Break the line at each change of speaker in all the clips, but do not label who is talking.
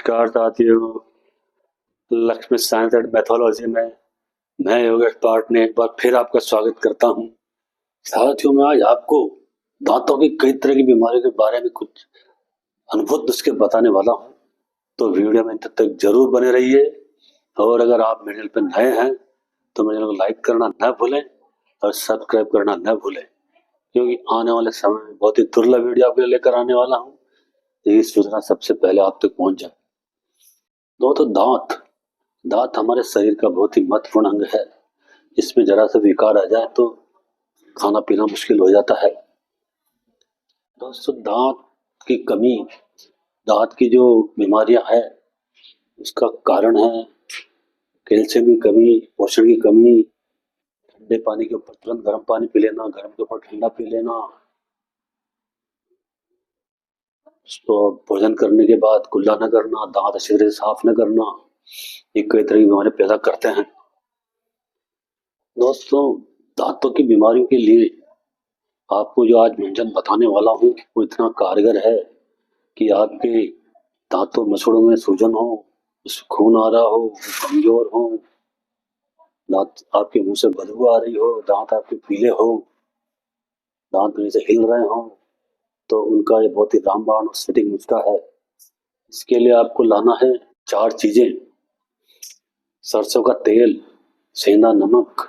नमस्कार साथियों। Lakshmi science and mythology में मैं योगेश पाठ ने एक बार फिर आपका स्वागत करता हूं। साथियों, मैं आज आपको दांतों की कई तरह की बीमारियों के बारे में कुछ अद्भुत नुस्खे बताने वाला हूं, तो वीडियो में तब तक जरूर बने रहिए। और अगर आप मेरे चैनल पर नए हैं तो मेरे चैनल को लाइक करना न भूलें और सब्सक्राइब करना न भूलें, क्योंकि आने वाले समय में बहुत ही दुर्लभ वीडियो आपके लिए लेकर आने वाला हूँ। ये सूचना सबसे पहले आप तक पहुंच जाए। दोस्तों, दांत हमारे शरीर का बहुत ही महत्वपूर्ण अंग है। इसमें जरा सा विकार आ जाए तो खाना पीना मुश्किल हो जाता है। दोस्तों, की कमी, दांत की जो बीमारियां है उसका कारण है कैल्शियम की कमी, पोषण की कमी, ठंडे पानी के ऊपर तुरंत गर्म पानी पी लेना, गर्म के ऊपर ठंडा पी लेना, तो भोजन करने के बाद कुल्ला न करना, दांत अच्छी तरह से साफ न करना, ये कई तरह की बीमारी पैदा करते हैं। दोस्तों, दांतों की बीमारियों के लिए आपको जो आज व्यंजन बताने वाला हूँ वो इतना कारगर है कि आपके दांतों मसूड़ों में सूजन हो, उसमें खून आ रहा हो, कमजोर हो, दांत आपके मुंह से बदबू आ रही हो, दांत आपके पीले हो, दांत कहीं से हिल रहे हो, तो उनका ये बहुत ही रामबाण और सटीक नुस्खा है। इसके लिए आपको लाना है 4 चीजें: सरसों का तेल, सेंधा नमक,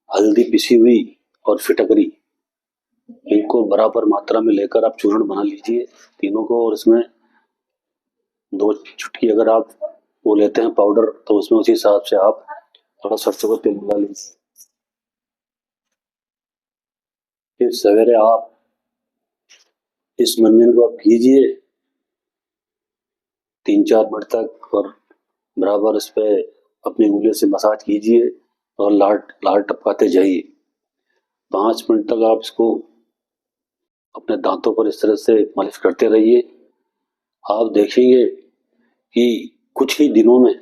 हल्दी पिसी हुई और फिटकरी। इनको बराबर मात्रा में लेकर आप चूर्ण बना लीजिए तीनों को, और इसमें 2 चुटकी अगर आप वो लेते हैं पाउडर तो उसमें उसी हिसाब से आप थोड़ा सरसों का तेल मिला लीजिए। फिर सवेरे आप इस मंजन को आप कीजिए 3-4 मिनट तक, और बराबर इस पे अपनी उंगलियों से मसाज कीजिए और लाल टपकाते जाइए। 5 मिनट तक आप इसको अपने दांतों पर इस तरह से मालिश करते रहिए। आप देखेंगे कि कुछ ही दिनों में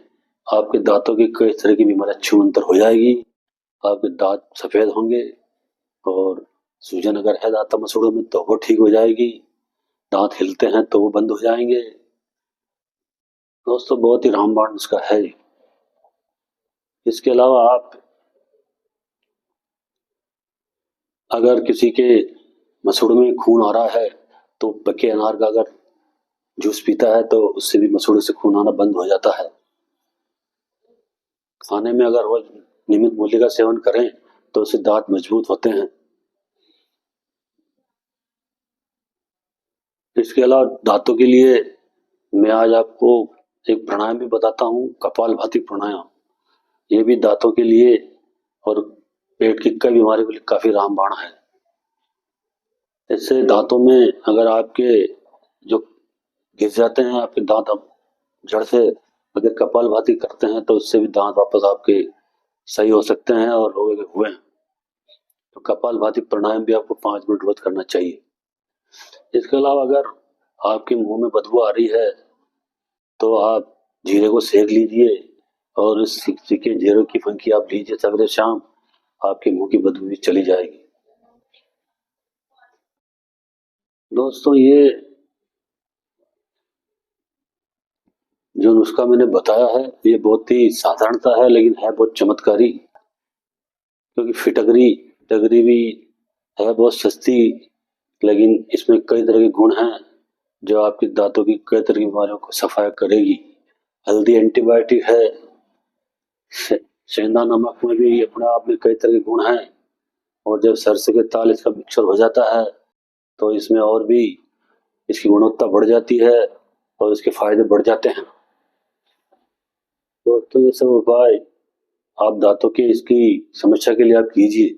आपके दांतों की कई तरह की बीमारियां छूमंतर हो जाएगी। आपके दांत सफेद होंगे, और सूजन अगर है दांत मसूड़ों में तो वो ठीक हो जाएगी। दांत हिलते हैं तो वो बंद हो जाएंगे। दोस्तों, बहुत ही रामबाण नुस्खा है। इसके अलावा आप अगर किसी के मसूड़ों में खून आ रहा है तो पके अनार का अगर जूस पीता है तो उससे भी मसूड़ों से खून आना बंद हो जाता है। खाने में अगर रोज नियमित मूली का सेवन करें तो उससे दांत मजबूत होते हैं। इसके अलावा दांतों के लिए मैं आज आपको एक प्राणायाम भी बताता हूँ, कपालभाति प्राणायाम। ये भी दांतों के लिए और पेट की कई बीमारियों के लिए काफी रामबाण है। इससे दांतों में अगर आपके जो घिस जाते हैं आपके दांत, अब जड़ से अगर कपालभाति करते हैं तो उससे भी दांत वापस आपके सही हो सकते हैं और हुए हैं। तो कपालभाति प्राणायाम भी आपको 5 मिनट रोज करना चाहिए। इसके अलावा अगर आपके मुंह में बदबू आ रही है तो आप जीरे को सेक लीजिए, और इस सीखे जीरे की फंकी आप लीजिए सवेरे शाम, आपके मुंह की बदबू भी चली जाएगी। दोस्तों, ये जो नुस्खा मैंने बताया है ये बहुत ही साधारणता है, लेकिन है बहुत चमत्कारी। क्योंकि फिटकरी भी है बहुत सस्ती, लेकिन इसमें कई तरह के गुण हैं जो आपके दांतों की कई तरह की बीमारियों को सफाया करेगी। हल्दी एंटीबायोटिक है। सेंधा नमक में भी अपने आप में कई तरह के गुण हैं, और जब सरसों के ताल इसका मिक्सचर हो जाता है तो इसमें और भी इसकी गुणवत्ता बढ़ जाती है और इसके फायदे बढ़ जाते हैं। तो ये सब उपाय आप दांतों की इसकी समस्या के लिए आप कीजिए।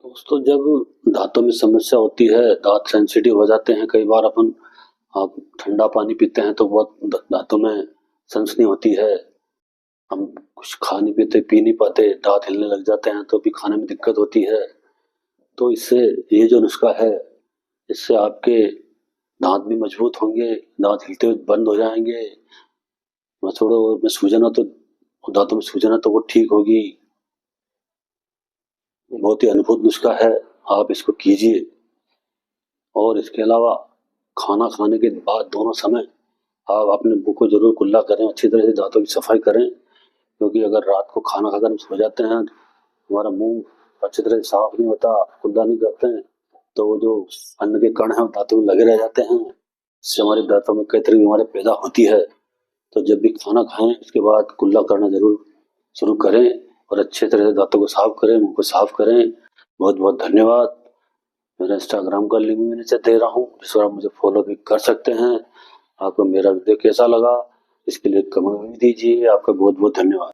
दोस्तों, जब दांतों में समस्या होती है, दांत सेंसिटिव हो जाते हैं, कई बार आप ठंडा पानी पीते हैं तो बहुत दांतों में सनसनी होती है, हम कुछ खा नहीं पीते, पी नहीं पाते, दांत हिलने लग जाते हैं तो भी खाने में दिक्कत होती है। तो इससे ये जो नुस्खा है इससे आपके दांत भी मजबूत होंगे, दांत हिलते हुए बंद हो जाएंगे, मसूड़ों में सूजन हो तो दांतों में सूजन है तो वो ठीक होगी। बहुत ही अद्भुत नुस्खा है, आप इसको कीजिए। और इसके अलावा खाना खाने के बाद दोनों समय आप अपने मुंह को जरूर कुल्ला करें, अच्छी तरह से दांतों की सफाई करें, क्योंकि अगर रात को खाना खाकर हम सो जाते हैं, हमारा मुंह अच्छी तरह से साफ नहीं होता, कुल्ला नहीं करते हैं, तो वो जो अन्न के कण हैं वो दांतों में लगे रह जाते हैं, इससे हमारे दांतों में कई तरह की बीमारी पैदा होती है। तो जब भी खाना खाएं उसके बाद कुल्ला करना जरूर शुरू करें और अच्छे तरह से दांतों को साफ करें, मुंह को साफ करें। बहुत बहुत धन्यवाद। मेरा इंस्टाग्राम का लिंक भी नीचे दे रहा हूँ, जिस पर आप मुझे फॉलो भी कर सकते हैं। आपको मेरा वीडियो कैसा लगा इसके लिए कमेंट भी दीजिए। आपका बहुत बहुत धन्यवाद।